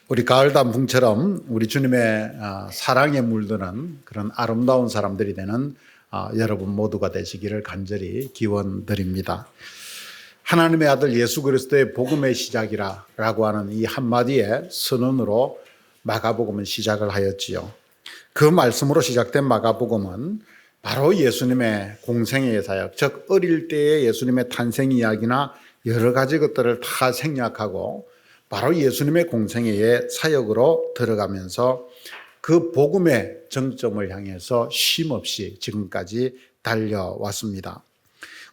우리 가을 단풍처럼 우리 주님의 사랑에 물드는 그런 아름다운 사람들이 되는 여러분 모두가 되시기를 간절히 기원드립니다. 하나님의 아들 예수 그리스도의 복음의 시작이라고 하는 이 한마디의 선언으로 마가복음은 시작을 하였지요. 그 말씀으로 시작된 마가복음은 바로 예수님의 공생애의 사역, 즉 어릴 때의 예수님의 탄생 이야기나 여러 가지 것들을 다 생략하고 바로 예수님의 공생애의 사역으로 들어가면서 그 복음의 정점을 향해서 쉼없이 지금까지 달려왔습니다.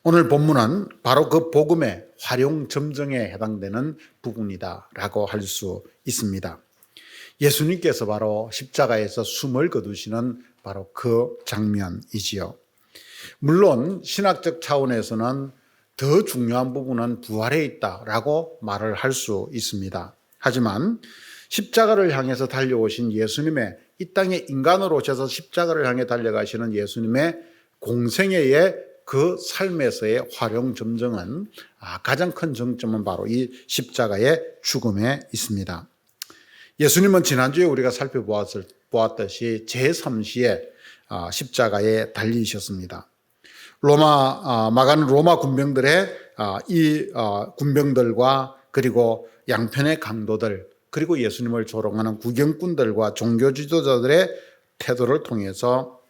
오늘 본문은 바로 그 복음의 활용점정에 해당되는 부분이다라고 할 수 있습니다. 예수님께서 바로 십자가에서 숨을 거두시는 바로 그 장면이지요. 물론 신학적 차원에서는 더 중요한 부분은 부활에 있다라고 말을 할 수 있습니다. 하지만 십자가를 향해서 달려오신 예수님의 이 땅에 인간으로 오셔서 십자가를 향해 달려가시는 예수님의 공생애의 그 삶에서의 활용 점정은 가장 큰 정점은 바로 이 십자가의 죽음에 있습니다. 예수님은 지난주에 우리가 살펴보았듯이 제3시에 십자가에 달리셨습니다. 마가는 로마 군병들의 이 군병들과 그리고 양편의 강도들 그리고 예수님을 조롱하는 구경꾼들과 종교 지도자들의 태도를 통해서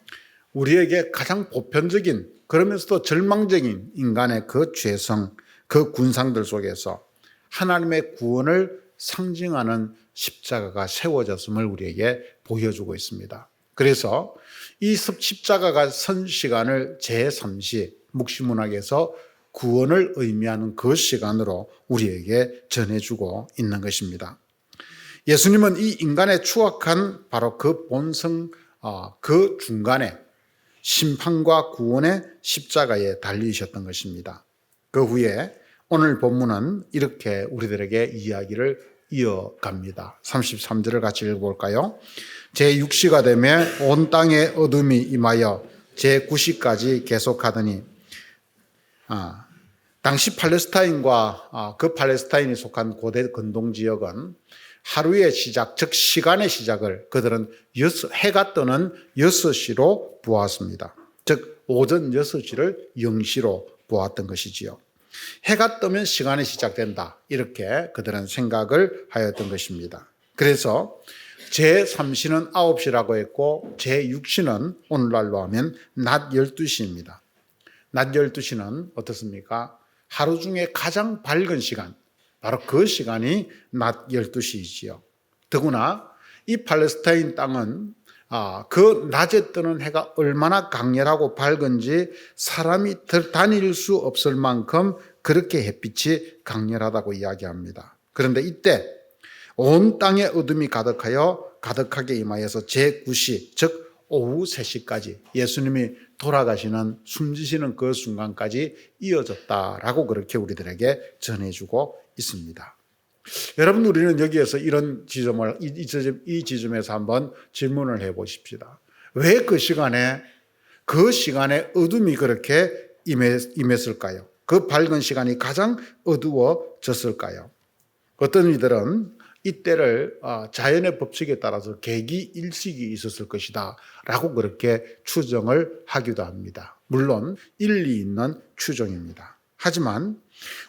우리에게 가장 보편적인 그러면서도 절망적인 인간의 그 죄성, 그 군상들 속에서 하나님의 구원을 상징하는 십자가가 세워졌음을 우리에게 보여주고 있습니다. 그래서 이 십자가가 선 시간을 제3시 묵시문학에서 구원을 의미하는 그 시간으로 우리에게 전해주고 있는 것입니다. 예수님은 이 인간의 추악한 바로 그 본성, 그 중간에 심판과 구원의 십자가에 달리셨던 것입니다. 그 후에 오늘 본문은 이렇게 우리들에게 이야기를 이어갑니다. 33절을 같이 읽어볼까요? 제6시가 되매 온 땅에 어둠이 임하여 제9시까지 계속하더니 당시 팔레스타인과 그 팔레스타인이 속한 고대 근동 지역은 하루의 시작, 즉 시간의 시작을 그들은 해가 뜨는 6시로 보았습니다. 즉 오전 6시를 0시로 보았던 것이지요. 해가 뜨면 시간이 시작된다. 이렇게 그들은 생각을 하였던 것입니다. 그래서 제3시는 9시라고 했고 제6시는 오늘날로 하면 낮 12시입니다. 낮 12시는 어떻습니까? 하루 중에 가장 밝은 시간, 바로 그 시간이 낮 12시이지요. 더구나 이 팔레스타인 땅은 그 낮에 뜨는 해가 얼마나 강렬하고 밝은지 사람이 다닐 수 없을 만큼 그렇게 햇빛이 강렬하다고 이야기합니다. 그런데 이때 온 땅에 어둠이 가득하게 임하여서 제9시, 즉 오후 3시까지 예수님이 돌아가시는 숨지시는 그 순간까지 이어졌다라고 그렇게 우리들에게 전해주고 있습니다. 여러분, 우리는 여기에서 이런 지점을 이 지점에서 한번 질문을 해보십시다. 왜 그 시간에 어둠이 그렇게 임했을까요? 그 밝은 시간이 가장 어두워졌을까요? 어떤 이들은 이때를 자연의 법칙에 따라서 계기일식이 있었을 것이다 라고 그렇게 추정을 하기도 합니다. 물론 일리 있는 추정입니다. 하지만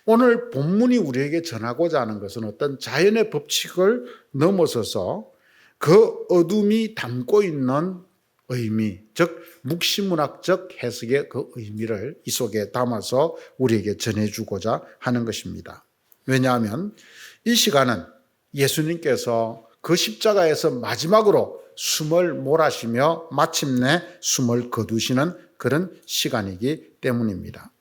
오늘 본문이 우리에게 전하고자 하는 것은 어떤 자연의 법칙을 넘어서서 그 어둠이 담고 있는 의미, 즉 묵시문학적 해석의 그 의미를 이 속에 담아서 우리에게 전해주고자 하는 것입니다. 왜냐하면 이 시간은 예수님께서 그 십자가에서 마지막으로 숨을 몰아쉬며 마침내 숨을 거두시는 그런 시간이기 때문입니다.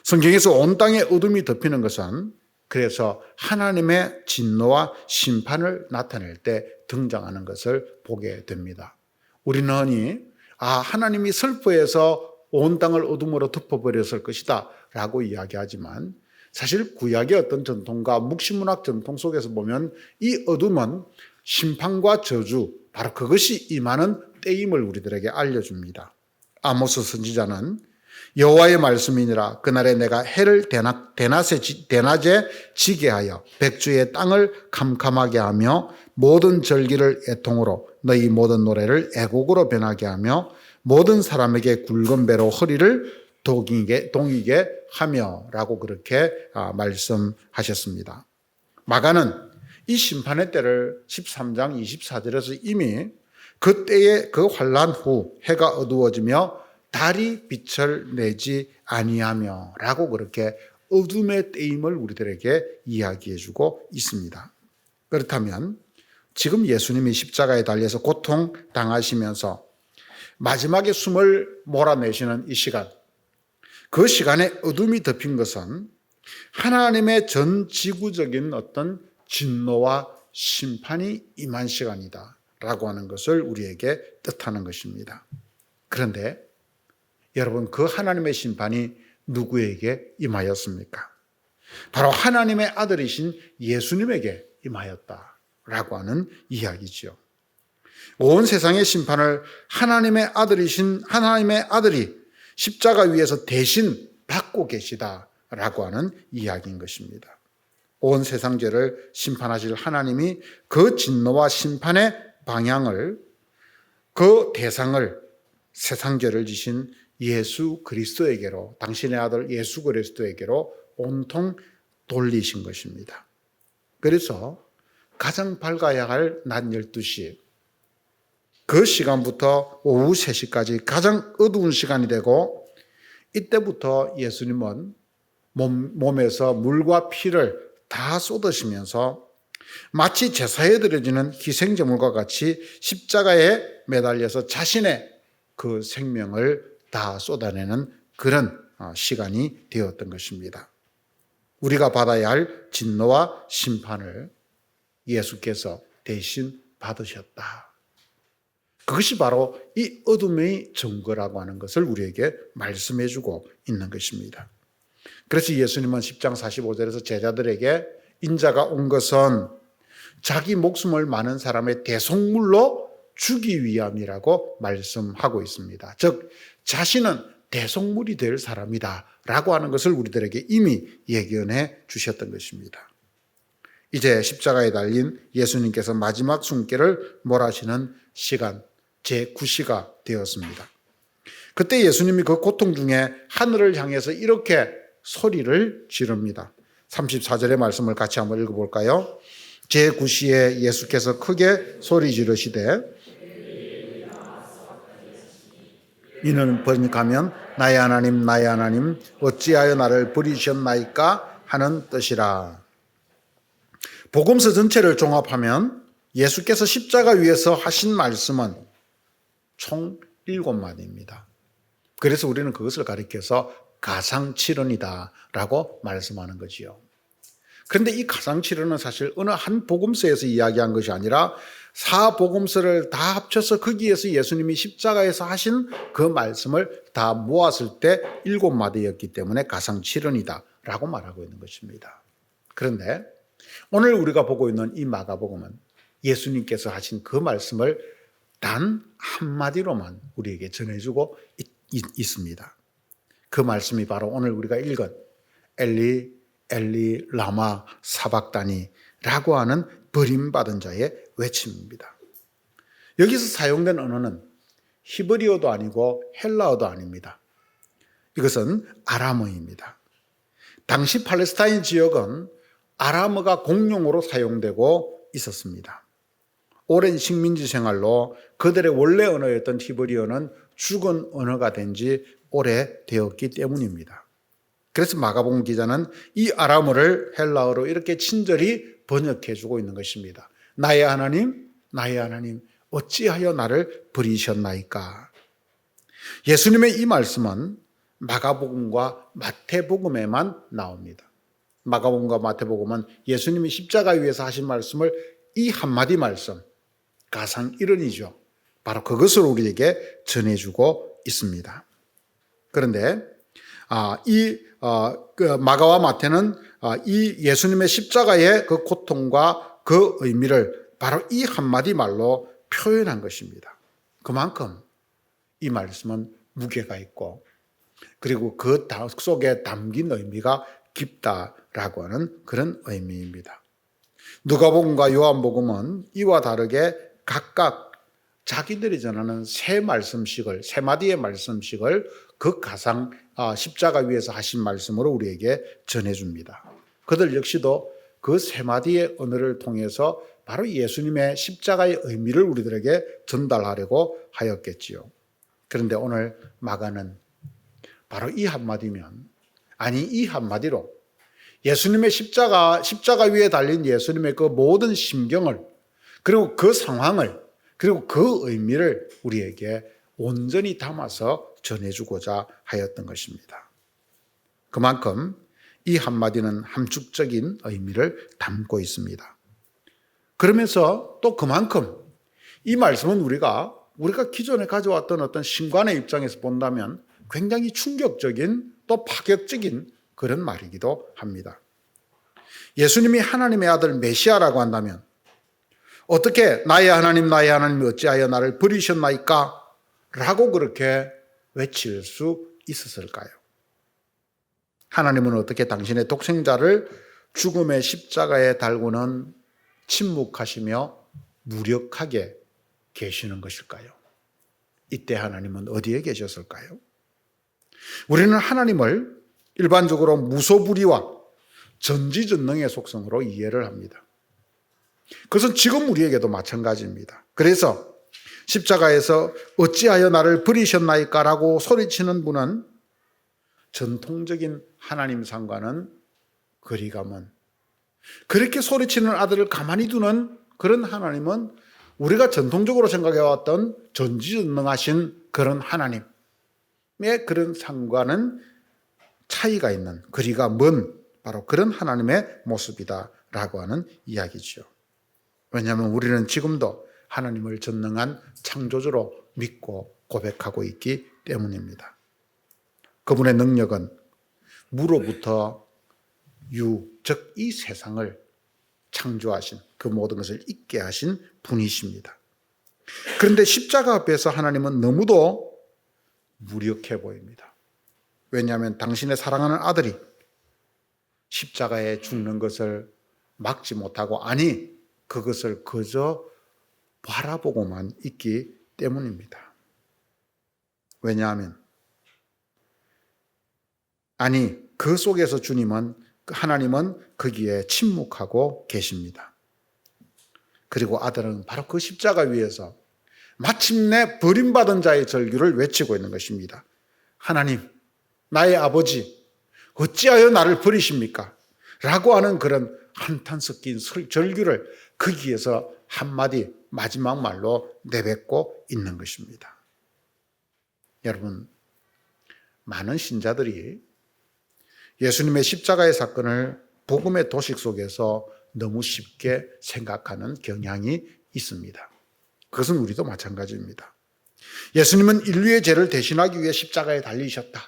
성경에서 온 땅에 어둠이 덮이는 것은 그래서 하나님의 진노와 심판을 나타낼 때 등장하는 것을 보게 됩니다. 우리는 흔히 하나님이 슬퍼해서 온 땅을 어둠으로 덮어버렸을 것이다 라고 이야기하지만 사실 구약의 어떤 전통과 묵시문학 전통 속에서 보면 이 어둠은 심판과 저주, 바로 그것이 임하는 때임을 우리들에게 알려줍니다. 아모스 선지자는 여호와의 말씀이니라. 그날에 내가 해를 대낮에 지게 하여 백주의 땅을 캄캄하게 하며 모든 절기를 애통으로 너희 모든 노래를 애곡으로 변하게 하며 모든 사람에게 굵은 배로 허리를 동이게 하며 라고 그렇게 말씀하셨습니다. 마가는 이 심판의 때를 13장 24절에서 이미 그때의 그 환란 후 해가 어두워지며 달이 빛을 내지 아니하며 라고 그렇게 어둠의 때임을 우리들에게 이야기해 주고 있습니다. 그렇다면 지금 예수님이 십자가에 달려서 고통당하시면서 마지막에 숨을 몰아내시는 이 시간, 그 시간에 어둠이 덮인 것은 하나님의 전 지구적인 어떤 진노와 심판이 임한 시간이다 라고 하는 것을 우리에게 뜻하는 것입니다. 그런데 여러분, 그 하나님의 심판이 누구에게 임하였습니까? 바로 하나님의 아들이신 예수님에게 임하였다라고 하는 이야기죠. 온 세상의 심판을 하나님의 아들이 십자가 위에서 대신 받고 계시다라고 하는 이야기인 것입니다. 온 세상 죄를 심판하실 하나님이 그 진노와 심판의 방향을, 그 대상을 세상 죄를 지신 예수 그리스도에게로, 당신의 아들 예수 그리스도에게로 온통 돌리신 것입니다. 그래서 가장 밝아야 할 낮 12시, 그 시간부터 오후 3시까지 가장 어두운 시간이 되고, 이때부터 예수님은 몸에서 물과 피를 다 쏟으시면서 마치 제사에 드려지는 희생제물과 같이 십자가에 매달려서 자신의 그 생명을 다 쏟아내는 그런 시간이 되었던 것입니다. 우리가 받아야 할 진노와 심판을 예수께서 대신 받으셨다. 그것이 바로 이 어둠의 증거라고 하는 것을 우리에게 말씀해 주고 있는 것입니다. 그래서 예수님은 10장 45절에서 제자들에게 인자가 온 것은 자기 목숨을 많은 사람의 대속물로 주기 위함이라고 말씀하고 있습니다. 즉 자신은 대속물이 될 사람이다 라고 하는 것을 우리들에게 이미 예견해 주셨던 것입니다. 이제 십자가에 달린 예수님께서 마지막 숨결을 몰아쉬는 시간, 제9시가 되었습니다. 그때 예수님이 그 고통 중에 하늘을 향해서 이렇게 소리를 지릅니다. 34절의 말씀을 같이 한번 읽어볼까요? 제9시에 예수께서 크게 소리 지르시되 이는 번역하면 나의 하나님 나의 하나님 어찌하여 나를 버리셨나이까 하는 뜻이라. 복음서 전체를 종합하면 예수께서 십자가 위에서 하신 말씀은 총 7마디입니다. 그래서 우리는 그것을 가리켜서 가상칠언이다라고 말씀하는 거지요. 그런데 이 가상칠언은 사실 어느 한 복음서에서 이야기한 것이 아니라 4복음서를 다 합쳐서 거기에서 예수님이 십자가에서 하신 그 말씀을 다 모았을 때 7마디였기 때문에 가상칠언이다라고 말하고 있는 것입니다. 그런데 오늘 우리가 보고 있는 이 마가복음은 예수님께서 하신 그 말씀을 단 한마디로만 우리에게 전해주고 있습니다. 그 말씀이 바로 오늘 우리가 읽은 엘리 엘리 라마 사박다니라고 하는 버림받은 자의 외침입니다. 여기서 사용된 언어는 히브리어도 아니고 헬라어도 아닙니다. 이것은 아람어입니다. 당시 팔레스타인 지역은 아람어가 공용어로 사용되고 있었습니다. 오랜 식민지 생활로 그들의 원래 언어였던 히브리어는 죽은 언어가 된 지 오래되었기 때문입니다. 그래서 마가복음 기자는 이 아람어를 헬라어로 이렇게 친절히 번역해 주고 있는 것입니다. 나의 하나님, 나의 하나님, 어찌하여 나를 버리셨나이까? 예수님의 이 말씀은 마가복음과 마태복음에만 나옵니다. 마가복음과 마태복음은 예수님이 십자가 위에서 하신 말씀을 이 한마디 말씀, 가상일언이죠. 바로 그것을 우리에게 전해주고 있습니다. 그런데 마가와 마태는 이 예수님의 십자가의 그 고통과 그 의미를 바로 이 한마디 말로 표현한 것입니다. 그만큼 이 말씀은 무게가 있고 그리고 그 속에 담긴 의미가 깊다라고 하는 그런 의미입니다. 누가복음과 요한복음은 이와 다르게 각각 자기들이 전하는 세 마디의 말씀씩을 그 가상 십자가 위에서 하신 말씀으로 우리에게 전해줍니다. 그들 역시도 그 세 마디의 언어를 통해서 바로 예수님의 십자가의 의미를 우리들에게 전달하려고 하였겠지요. 그런데 오늘 마가는 바로 이 한마디로 예수님의 십자가 위에 달린 예수님의 그 모든 심경을, 그리고 그 상황을, 그리고 그 의미를 우리에게 온전히 담아서 전해주고자 하였던 것입니다. 그만큼 이 한마디는 함축적인 의미를 담고 있습니다. 그러면서 또 그만큼 이 말씀은 우리가 기존에 가져왔던 어떤 신관의 입장에서 본다면 굉장히 충격적인 또 파격적인 그런 말이기도 합니다. 예수님이 하나님의 아들 메시아라고 한다면 어떻게 나의 하나님이 어찌하여 나를 버리셨나이까? 라고 그렇게 외칠 수 있었을까요? 하나님은 어떻게 당신의 독생자를 죽음의 십자가에 달고는 침묵하시며 무력하게 계시는 것일까요? 이때 하나님은 어디에 계셨을까요? 우리는 하나님을 일반적으로 무소불위와 전지전능의 속성으로 이해를 합니다. 그것은 지금 우리에게도 마찬가지입니다. 그래서 십자가에서 어찌하여 나를 버리셨나이까 라고 소리치는 분은 전통적인 하나님상과는 거리가 먼, 그렇게 소리치는 아들을 가만히 두는 그런 하나님은 우리가 전통적으로 생각해왔던 전지전능하신 그런 하나님의 그런 상과는 차이가 있는, 거리가 먼 바로 그런 하나님의 모습이다라고 하는 이야기죠. 왜냐하면 우리는 지금도 하나님을 전능한 창조주로 믿고 고백하고 있기 때문입니다. 그분의 능력은 무로부터 즉 이 세상을 창조하신, 그 모든 것을 있게 하신 분이십니다. 그런데 십자가 앞에서 하나님은 너무도 무력해 보입니다. 왜냐하면 당신의 사랑하는 아들이 십자가에 죽는 것을 막지 못하고, 그것을 그저 바라보고만 있기 때문입니다. 왜냐하면 그 속에서 하나님은 거기에 침묵하고 계십니다. 그리고 아들은 바로 그 십자가 위에서 마침내 버림받은 자의 절규를 외치고 있는 것입니다. 하나님, 나의 아버지, 어찌하여 나를 버리십니까? 라고 하는 그런 한탄 섞인 절규를 거기에서 한마디 마지막 말로 내뱉고 있는 것입니다. 여러분, 많은 신자들이 예수님의 십자가의 사건을 복음의 도식 속에서 너무 쉽게 생각하는 경향이 있습니다. 그것은 우리도 마찬가지입니다. 예수님은 인류의 죄를 대신하기 위해 십자가에 달리셨다.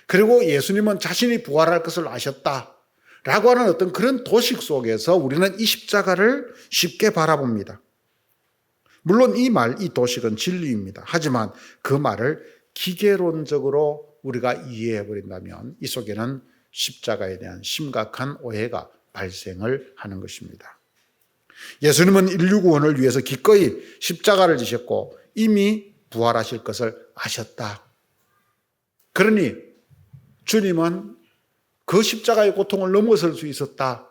그리고 예수님은 자신이 부활할 것을 아셨다. 라고 하는 어떤 그런 도식 속에서 우리는 이 십자가를 쉽게 바라봅니다. 물론 이 도식은 진리입니다. 하지만 그 말을 기계론적으로 우리가 이해해버린다면 이 속에는 십자가에 대한 심각한 오해가 발생을 하는 것입니다. 예수님은 인류 구원을 위해서 기꺼이 십자가를 지셨고 이미 부활하실 것을 아셨다. 그러니 주님은 그 십자가의 고통을 넘어설 수 있었다.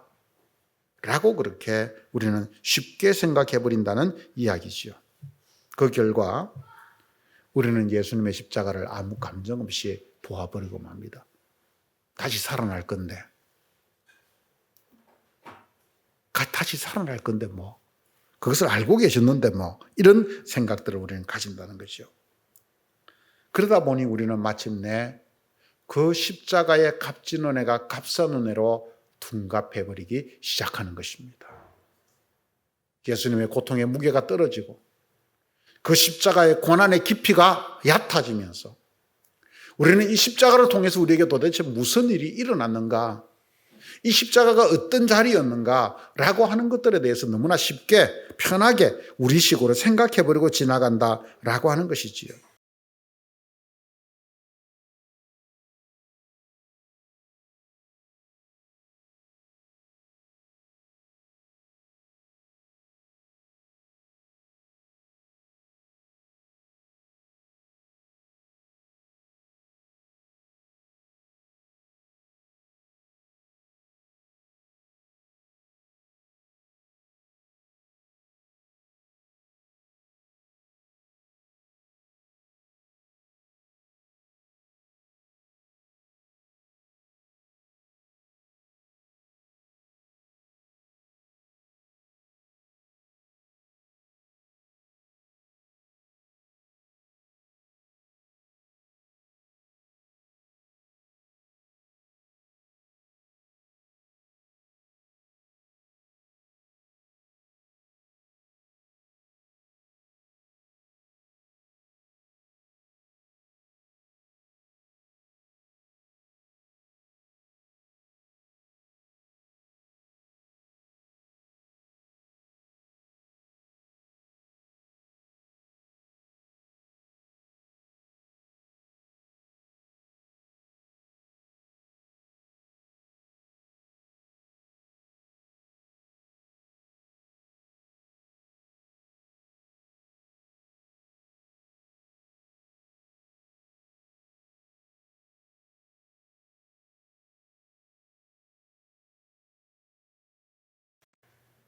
라고 그렇게 우리는 쉽게 생각해버린다는 이야기지요. 그 결과 우리는 예수님의 십자가를 아무 감정 없이 보아버리고 맙니다. 다시 살아날 건데. 다시 살아날 건데 뭐. 그것을 알고 계셨는데 뭐. 이런 생각들을 우리는 가진다는 것이죠. 그러다 보니 우리는 마침내 그 십자가의 값진 은혜가 값싼 은혜로 둔갑해버리기 시작하는 것입니다. 예수님의 고통의 무게가 떨어지고 그 십자가의 고난의 깊이가 얕아지면서 우리는 이 십자가를 통해서 우리에게 도대체 무슨 일이 일어났는가, 이 십자가가 어떤 자리였는가 라고 하는 것들에 대해서 너무나 쉽게 편하게 우리식으로 생각해버리고 지나간다라고 하는 것이지요.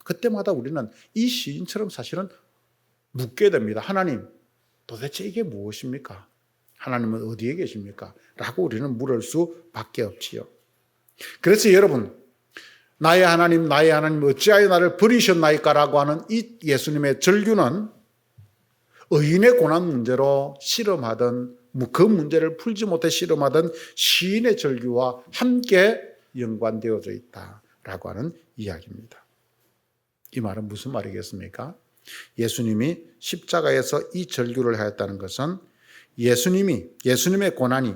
그때마다 우리는 이 시인처럼 사실은 묻게 됩니다. 하나님, 도대체 이게 무엇입니까? 하나님은 어디에 계십니까? 라고 우리는 물을 수밖에 없지요. 그래서 여러분, 나의 하나님 어찌하여 나를 버리셨나이까? 라고 하는 이 예수님의 절규는 의인의 고난 문제로 실험하던, 그 문제를 풀지 못해 실험하던 시인의 절규와 함께 연관되어져 있다라고 하는 이야기입니다. 이 말은 무슨 말이겠습니까? 예수님이 십자가에서 이 절규를 하였다는 것은 예수님의 고난이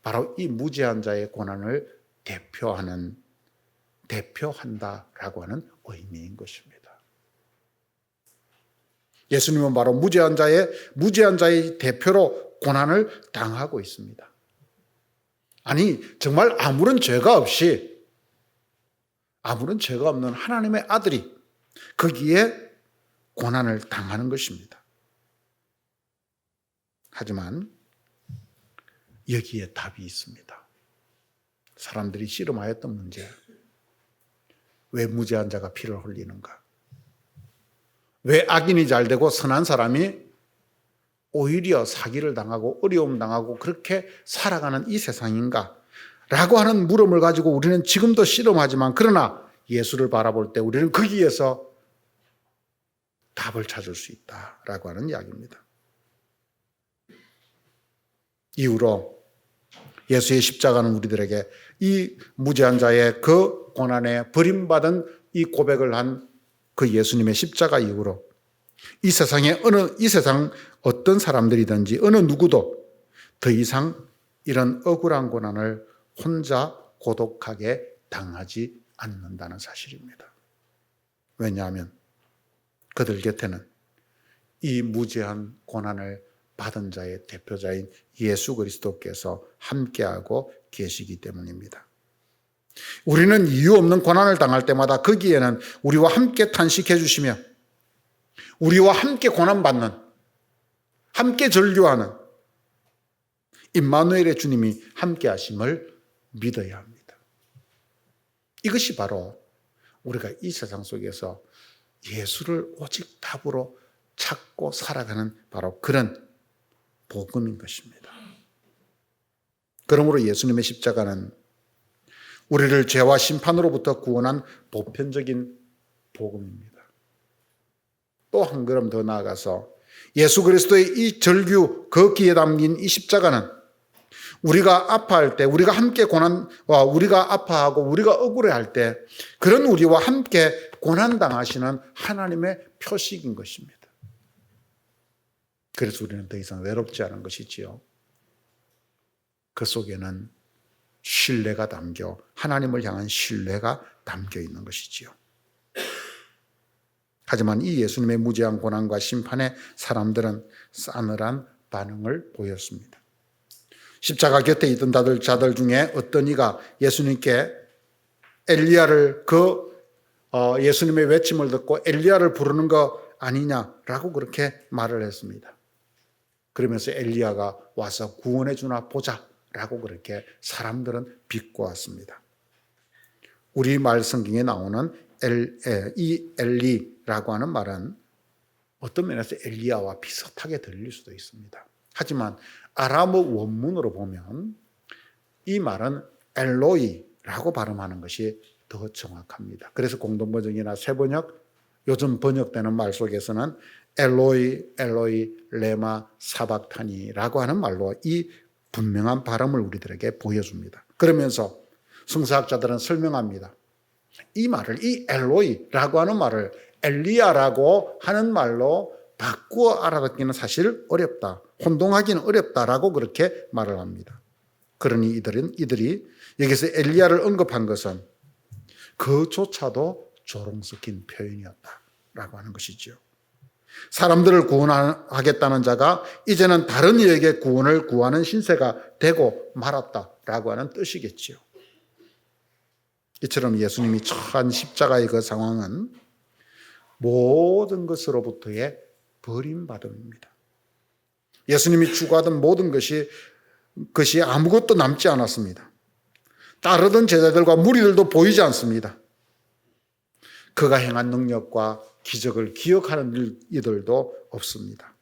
바로 이 무죄한 자의 고난을 대표한다라고 하는 의미인 것입니다. 예수님은 바로 무죄한 자의 대표로 고난을 당하고 있습니다. 아니, 정말 아무런 죄가 없는 하나님의 아들이 거기에 고난을 당하는 것입니다. 하지만 여기에 답이 있습니다. 사람들이 씨름하였던 문제. 왜 무죄한 자가 피를 흘리는가? 왜 악인이 잘 되고 선한 사람이 오히려 사기를 당하고 어려움 당하고 그렇게 살아가는 이 세상인가? 라고 하는 물음을 가지고 우리는 지금도 씨름하지만, 그러나 예수를 바라볼 때 우리는 거기에서 답을 찾을 수 있다라고 하는 이야기입니다. 이후로 예수의 십자가는 우리들에게 이 무죄한 자의 그 고난에 버림받은 이 고백을 한 그 예수님의 십자가 이후로 이 세상 어떤 사람들이든지 어느 누구도 더 이상 이런 억울한 고난을 혼자 고독하게 당하지 않는다는 사실입니다. 왜냐하면 그들 곁에는 이 무죄한 고난을 받은 자의 대표자인 예수 그리스도께서 함께하고 계시기 때문입니다. 우리는 이유 없는 고난을 당할 때마다 거기에는 우리와 함께 탄식해 주시며 우리와 함께 고난받는, 함께 절규하는 임마누엘의 주님이 함께 하심을 믿어야 합니다. 이것이 바로 우리가 이 세상 속에서 예수를 오직 답으로 찾고 살아가는 바로 그런 복음인 것입니다. 그러므로 예수님의 십자가는 우리를 죄와 심판으로부터 구원한 보편적인 복음입니다. 또 한 걸음 더 나아가서 예수 그리스도의 이 절규, 거기에 담긴 이 십자가는 우리가 아파할 때, 우리가 함께 우리가 아파하고 우리가 억울해할 때 그런 우리와 함께 고난당하시는 하나님의 표식인 것입니다. 그래서 우리는 더 이상 외롭지 않은 것이지요. 그 속에는 신뢰가 하나님을 향한 신뢰가 담겨 있는 것이지요. 하지만 이 예수님의 무죄한 고난과 심판에 사람들은 싸늘한 반응을 보였습니다. 십자가 곁에 있던 자들 중에 어떤 이가 예수님께 엘리야를 예수님의 외침을 듣고 엘리야를 부르는 거 아니냐라고 그렇게 말을 했습니다. 그러면서 엘리야가 와서 구원해 주나 보자라고 그렇게 사람들은 비꼬았습니다. 우리말 성경에 나오는 이 엘리라고 하는 말은 어떤 면에서 엘리야와 비슷하게 들릴 수도 있습니다. 하지만 아람어 원문으로 보면 이 말은 엘로이라고 발음하는 것이 더 정확합니다. 그래서 공동번역이나 새번역, 요즘 번역되는 말 속에서는 엘로이 레마 사박타니라고 하는 말로 이 분명한 발음을 우리들에게 보여줍니다. 그러면서 성서학자들은 설명합니다. 이 말을, 이 엘로이라고 하는 말을 엘리야라고 하는 말로 바꾸어 알아듣기는 사실 어렵다, 혼동하기는 어렵다라고 그렇게 말을 합니다. 그러니 이들이 여기서 엘리야를 언급한 것은 그조차도 조롱 섞인 표현이었다라고 하는 것이죠. 사람들을 구원하겠다는 자가 이제는 다른 이에게 구원을 구하는 신세가 되고 말았다라고 하는 뜻이겠지요. 이처럼 예수님이 처한 십자가의 그 상황은 모든 것으로부터의 버림받음입니다. 예수님이 추구하던 모든 것이 아무것도 남지 않았습니다. 따르던 제자들과 무리들도 보이지 않습니다. 그가 행한 능력과 기적을 기억하는 이들도 없습니다.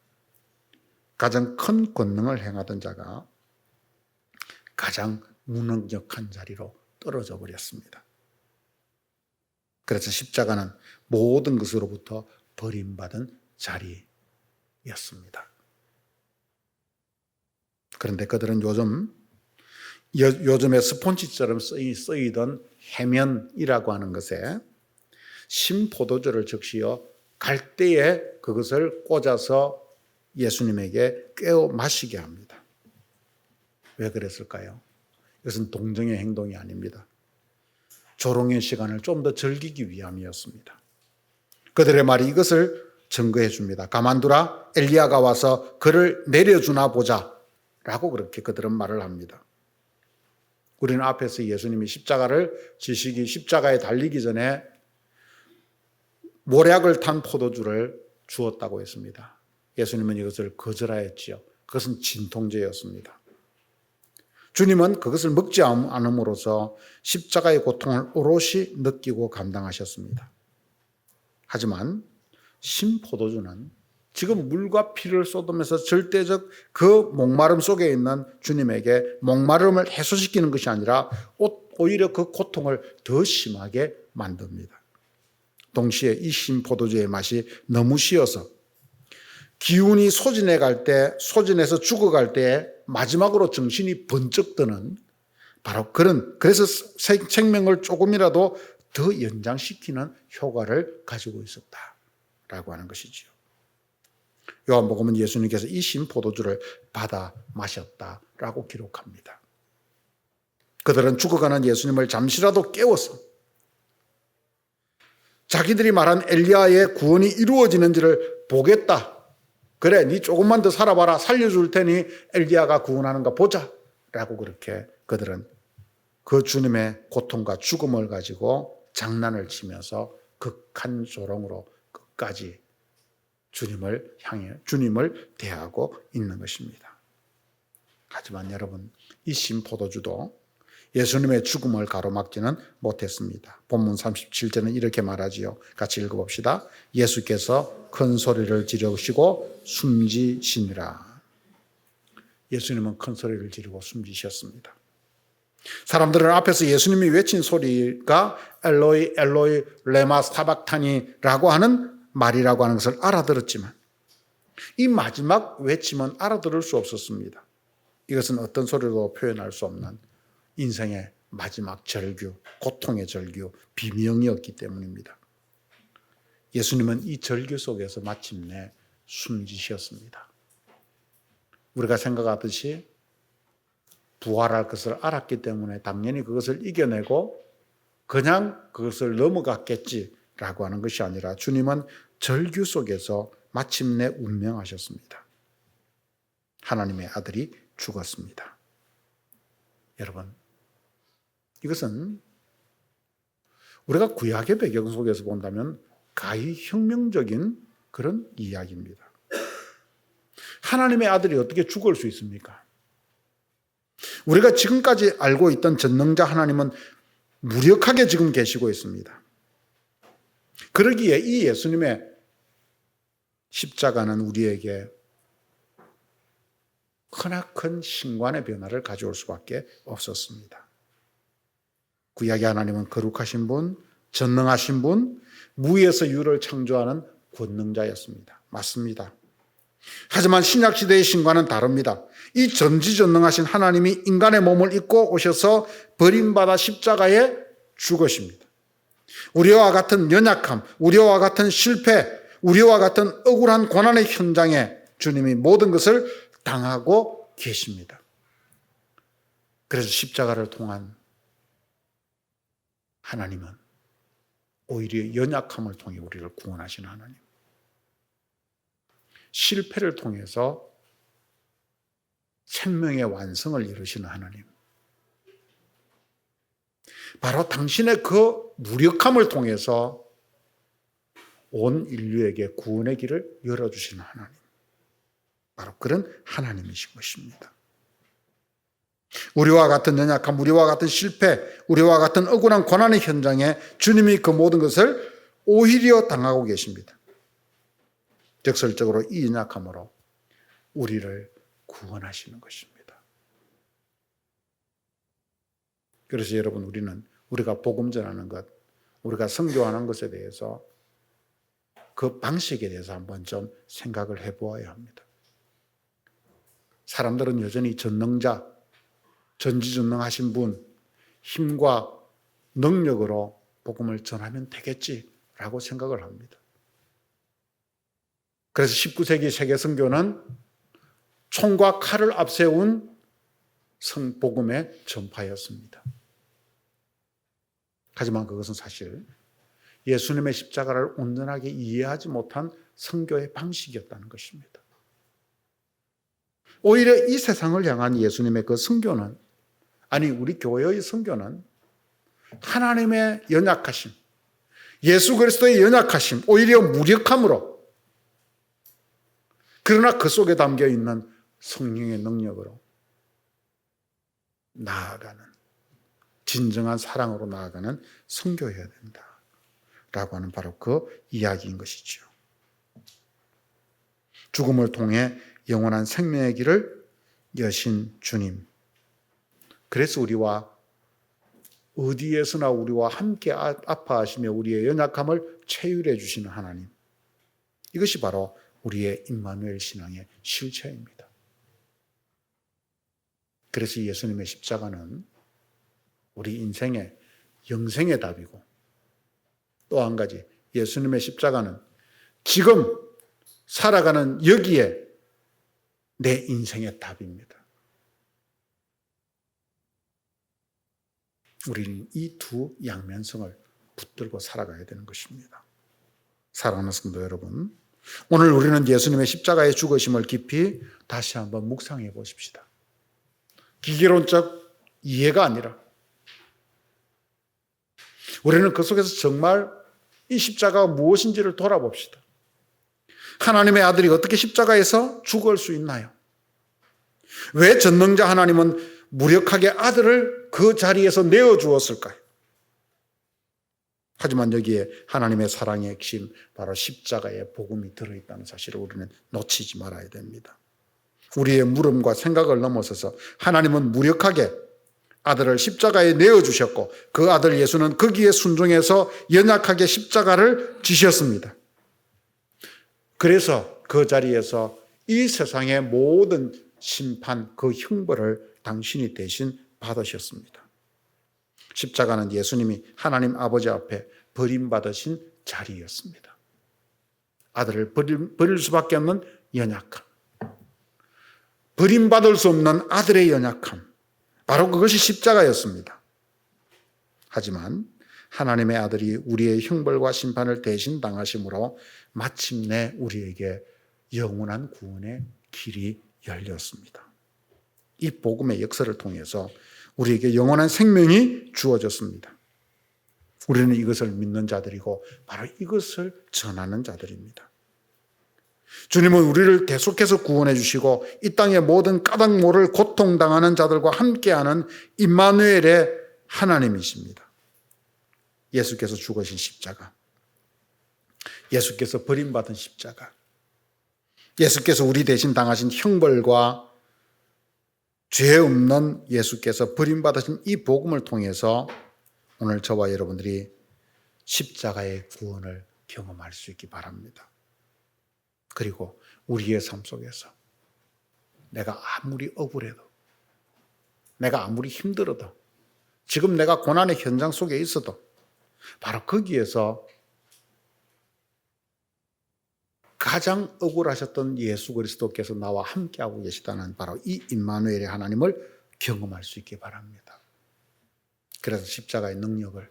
가장 큰 권능을 행하던 자가 가장 무능력한 자리로 떨어져 버렸습니다. 그래서 십자가는 모든 것으로부터 버림받은 자리였습니다. 그런데 그들은 요즘에 스폰지처럼 쓰이던 해면이라고 하는 것에 신포도주를 적시어 갈대에 그것을 꽂아서 예수님에게 깨워 마시게 합니다. 왜 그랬을까요? 이것은 동정의 행동이 아닙니다. 조롱의 시간을 좀 더 즐기기 위함이었습니다. 그들의 말이 이것을 증거해 줍니다. 가만두라, 엘리야가 와서 그를 내려주나 보자 라고 그렇게 그들은 말을 합니다. 우리는 앞에서 예수님이 십자가를 지시기, 십자가에 달리기 전에 모략을 탄 포도주를 주었다고 했습니다. 예수님은 이것을 거절하였지요. 그것은 진통제였습니다. 주님은 그것을 먹지 않음으로써 십자가의 고통을 오롯이 느끼고 감당하셨습니다. 하지만 신포도주는 지금 물과 피를 쏟으면서 절대적 그 목마름 속에 있는 주님에게 목마름을 해소시키는 것이 아니라 오히려 그 고통을 더 심하게 만듭니다. 동시에 이 신포도주의 맛이 너무 시어서 기운이 소진해 갈 때, 소진해서 죽어갈 때 마지막으로 정신이 번쩍 드는 바로 그래서 생명을 조금이라도 더 연장시키는 효과를 가지고 있었다라고 하는 것이지요. 요한복음은 예수님께서 이 신포도주를 받아 마셨다라고 기록합니다. 그들은 죽어가는 예수님을 잠시라도 깨워서 자기들이 말한 엘리야의 구원이 이루어지는지를 보겠다. 그래, 네 조금만 더 살아봐라. 살려줄 테니 엘리야가 구원하는가 보자. 라고 그렇게 그들은 그 주님의 고통과 죽음을 가지고 장난을 치면서 극한 조롱으로 끝까지 주님을 대하고 있는 것입니다. 하지만 여러분, 이 신포도주도 예수님의 죽음을 가로막지는 못했습니다. 본문 37절은 이렇게 말하지요. 같이 읽어봅시다. 예수께서 큰 소리를 지르시고 숨지시니라. 예수님은 큰 소리를 지르고 숨지셨습니다. 사람들은 앞에서 예수님이 외친 소리가 엘로이 엘로이 레마 사박타니라고 하는 말이라고 하는 것을 알아들었지만 이 마지막 외침은 알아들을 수 없었습니다. 이것은 어떤 소리로 표현할 수 없는 인생의 마지막 절규, 고통의 절규, 비명이었기 때문입니다. 예수님은 이 절규 속에서 마침내 숨지셨습니다. 우리가 생각하듯이 부활할 것을 알았기 때문에 당연히 그것을 이겨내고 그냥 그것을 넘어갔겠지라고 하는 것이 아니라 주님은 절규 속에서 마침내 운명하셨습니다. 하나님의 아들이 죽었습니다. 여러분, 이것은 우리가 구약의 배경 속에서 본다면 가히 혁명적인 그런 이야기입니다. 하나님의 아들이 어떻게 죽을 수 있습니까? 우리가 지금까지 알고 있던 전능자 하나님은 무력하게 지금 계시고 있습니다. 그러기에 이 예수님의 십자가는 우리에게 크나큰 신관의 변화를 가져올 수밖에 없었습니다. 구약의 하나님은 거룩하신 분, 전능하신 분, 무에서 유를 창조하는 권능자였습니다. 맞습니다. 하지만 신약시대의 신과는 다릅니다. 이 전지전능하신 하나님이 인간의 몸을 입고 오셔서 버림받아 십자가에 죽으십니다. 우리와 같은 연약함, 우리와 같은 실패, 우리와 같은 억울한 고난의 현장에 주님이 모든 것을 당하고 계십니다. 그래서 십자가를 통한 하나님은 오히려 연약함을 통해 우리를 구원하시는 하나님, 실패를 통해서 생명의 완성을 이루시는 하나님, 바로 당신의 그 무력함을 통해서 온 인류에게 구원의 길을 열어주시는 하나님, 바로 그런 하나님이신 것입니다. 우리와 같은 연약함, 우리와 같은 실패, 우리와 같은 억울한 고난의 현장에 주님이 그 모든 것을 오히려 당하고 계십니다. 적설적으로 이 연약함으로 우리를 구원하시는 것입니다. 그래서 여러분, 우리가 복음 전하는 것, 우리가 선교하는 것에 대해서 그 방식에 대해서 한번 좀 생각을 해보아야 합니다. 사람들은 여전히 전능자, 전지전능하신 분, 힘과 능력으로 복음을 전하면 되겠지라고 생각을 합니다. 그래서 19세기 세계 선교는 총과 칼을 앞세운 복음의 전파였습니다. 하지만 그것은 사실 예수님의 십자가를 온전하게 이해하지 못한 선교의 방식이었다는 것입니다. 오히려 이 세상을 향한 예수님의 그 선교는, 아니 우리 교회의 선교는 하나님의 연약하심, 예수 그리스도의 연약하심, 오히려 무력함으로, 그러나 그 속에 담겨 있는 성령의 능력으로 나아가는, 진정한 사랑으로 나아가는 선교해야 된다 라고 하는 바로 그 이야기인 것이죠. 죽음을 통해 영원한 생명의 길을 여신 주님, 그래서 우리와 어디에서나 우리와 함께 아파하시며 우리의 연약함을 체휼해 주시는 하나님, 이것이 바로 우리의 임마누엘 신앙의 실체입니다. 그래서 예수님의 십자가는 우리 인생의 영생의 답이고, 또 한 가지 예수님의 십자가는 지금 살아가는 여기에 내 인생의 답입니다. 우리는 이 두 양면성을 붙들고 살아가야 되는 것입니다. 사랑하는 성도 여러분, 오늘 우리는 예수님의 십자가의 죽으심을 깊이 다시 한번 묵상해 보십시다. 기계론적 이해가 아니라 우리는 그 속에서 정말 이 십자가가 무엇인지를 돌아봅시다. 하나님의 아들이 어떻게 십자가에서 죽을 수 있나요? 왜 전능자 하나님은 무력하게 아들을 그 자리에서 내어주었을까요? 하지만 여기에 하나님의 사랑의 핵심, 바로 십자가의 복음이 들어있다는 사실을 우리는 놓치지 말아야 됩니다. 우리의 물음과 생각을 넘어서서 하나님은 무력하게 아들을 십자가에 내어주셨고, 그 아들 예수는 거기에 순종해서 연약하게 십자가를 지셨습니다. 그래서 그 자리에서 이 세상의 모든 심판, 그 형벌을 당신이 대신 받으셨습니다. 십자가는 예수님이 하나님 아버지 앞에 버림받으신 자리였습니다. 아들을 버릴 수밖에 없는 연약함, 버림받을 수 없는 아들의 연약함, 바로 그것이 십자가였습니다. 하지만 하나님의 아들이 우리의 형벌과 심판을 대신 당하심으로 마침내 우리에게 영원한 구원의 길이 열렸습니다. 이 복음의 역사를 통해서 우리에게 영원한 생명이 주어졌습니다. 우리는 이것을 믿는 자들이고 바로 이것을 전하는 자들입니다. 주님은 우리를 계속해서 구원해 주시고 이 땅의 모든 까닭 모를 고통당하는 자들과 함께하는 임마누엘의 하나님이십니다. 예수께서 죽으신 십자가, 예수께서 버림받은 십자가, 예수께서 우리 대신 당하신 형벌과 죄 없는 예수께서 버림받으신 이 복음을 통해서 오늘 저와 여러분들이 십자가의 구원을 경험할 수 있기 바랍니다. 그리고 우리의 삶 속에서 내가 아무리 억울해도, 내가 아무리 힘들어도, 지금 내가 고난의 현장 속에 있어도 바로 거기에서 가장 억울하셨던 예수 그리스도께서 나와 함께하고 계시다는 바로 이 임마누엘의 하나님을 경험할 수 있기 바랍니다. 그래서 십자가의 능력을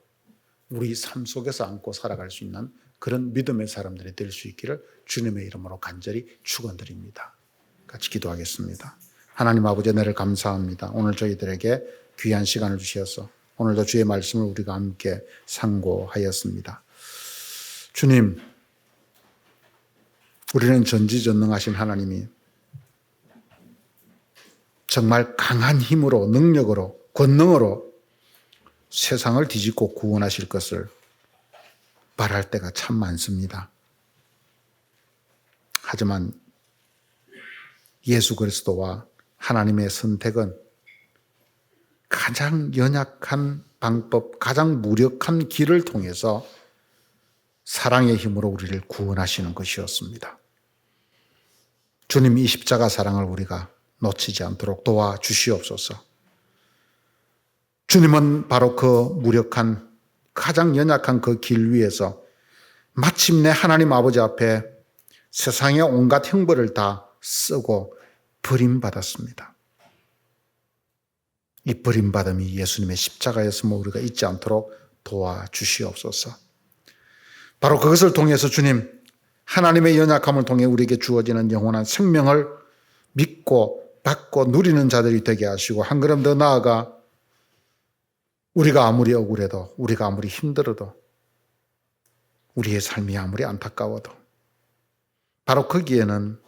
우리 삶 속에서 안고 살아갈 수 있는 그런 믿음의 사람들이 될 수 있기를 주님의 이름으로 간절히 축원드립니다. 같이 기도하겠습니다. 하나님 아버지, 은혜를 감사합니다. 오늘 저희들에게 귀한 시간을 주셔서 오늘도 주의 말씀을 우리가 함께 상고하였습니다. 주님, 우리는 전지전능하신 하나님이 정말 강한 힘으로, 능력으로, 권능으로 세상을 뒤집고 구원하실 것을 바랄 때가 참 많습니다. 하지만 예수 그리스도와 하나님의 선택은 가장 연약한 방법, 가장 무력한 길을 통해서 사랑의 힘으로 우리를 구원하시는 것이었습니다. 주님 이 십자가 사랑을 우리가 놓치지 않도록 도와주시옵소서. 주님은 바로 그 무력한, 가장 연약한 그 길 위에서 마침내 하나님 아버지 앞에 세상의 온갖 형벌을 다 쓰고 버림받았습니다. 이 버림받음이 예수님의 십자가였음을 우리가 잊지 않도록 도와주시옵소서. 바로 그것을 통해서 주님, 하나님의 연약함을 통해 우리에게 주어지는 영원한 생명을 믿고 받고 누리는 자들이 되게 하시고, 한 걸음 더 나아가 우리가 아무리 억울해도, 우리가 아무리 힘들어도, 우리의 삶이 아무리 안타까워도 바로 거기에는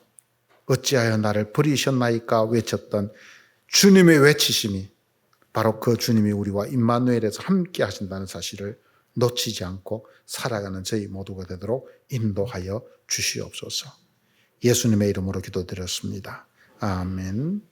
어찌하여 나를 버리셨나이까 외쳤던 주님의 외치심이, 바로 그 주님이 우리와 임마누엘에서 함께 하신다는 사실을 놓치지 않고 살아가는 저희 모두가 되도록 인도하여 주시옵소서. 예수님의 이름으로 기도드렸습니다. 아멘.